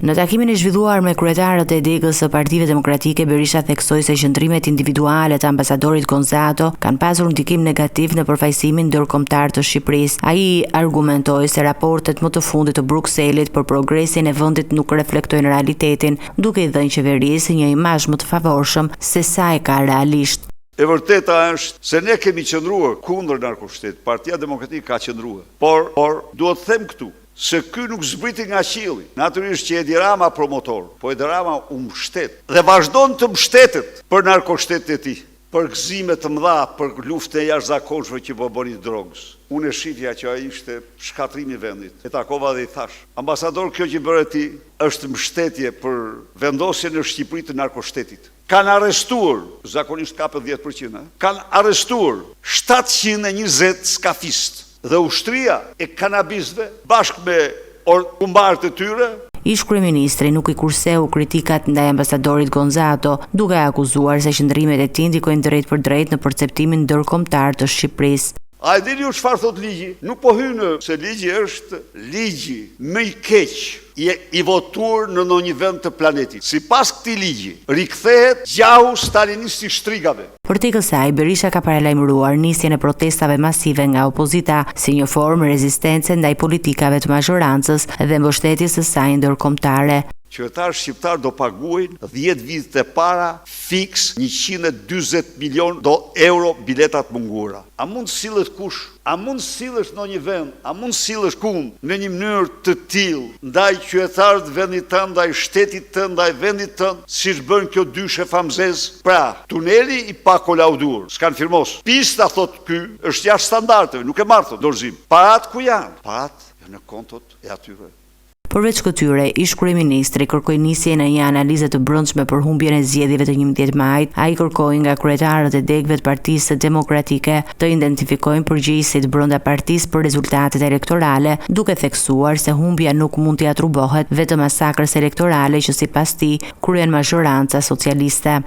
Në takimin e zhvilluar me kryetarët e degës së Partive Demokratike, Berisha theksoi se qëndrimet individuale të ambasadorit Gonzato kanë pasur ndikim negativ në përfaqësimin ndërkombëtar të Shqipërisë. Ai argumentoi se raportet më të fundit të Brukselit për progresin e vendit nuk reflektojnë realitetin, duke i dhënë qeverisë një imazh më të favorshëm se sa e ka realisht. E vërteta është se ne kemi qëndruar kundër narkoshtetit. Partia Demokratike ka qëndruar. Por duhet të them këtu se ky nuk zbriti nga qielli. Natyrisht që Edi Rama promotor, po Edi Rama u mbështet dhe vazhdon të mbështetet për narkoshtetin e tij, për gëzime të mëdha, për luftën e jashtëzakonshme që po bëri drogës. Unë e shifja që ai ishte shkatrimi i vendit. E takova dhe i thash: ambasador, kjo që bëre ti është mbështetje për vendosjen në Shqipëri të narkoshtetit. Kanë arrestuar, zakonisht kapën 10%, kanë arrestuar 720 skafist dhe ushtria e kanabisëve bashkë me kumbarët e tyre. Ish kryeministri nuk i kurseu kritikat ndaj ambasadorit Gonzato, duke akuzuar se qëndrimet e tij ndikojnë drejt për drejt në perceptimin ndërkombëtar të Shqipërisë. A e dini ju çfarë thot ligji? Nuk po hynë se ligji është ligji më i keq i votuar në ndonjë vend të planetit. Sipas këtij ligji, rikthehet gjahu stalinist i shtrigave. Përtek kësaj, Berisha ka paralajmëruar nisjen e protestave masive nga opozita si një formë rezistence ndaj politikave të mazhorancës dhe mbështetjes së saj ndërkombëtare. Qytetarët shqiptar do paguajnë 10 vitet e para fiks 140 milion euro biletat munguara. A mund sillet kush? A mund sillesh në një vend? A mund sillesh kund në një mënyrë të tillë ndaj qytetarëve të vendit tënd, ndaj shtetit tënd, ndaj vendit tënd, siç bën kjo dyshe famzez? Pra, tuneli i pakolaudur, s'kan firmos. Pista, thot ky, është jashtë standardeve, nuk e marr dorëzim. Parat ku janë? Parat janë në kontot e atyre. Përveç këtyre, ish kryeministri kërkoi nisjen e një analize të brendshme për humbjen e zgjedhjeve të 11 majit. Ai kërkoi nga kryetarët e degëve të Partisë Demokratike të identifikojnë përgjegjësit brenda partisë për rezultatet elektorale, duke theksuar se humbja nuk mund t'i atribuohet vetëm masakrës elektorale që sipas tij kryen mazhoranca socialiste.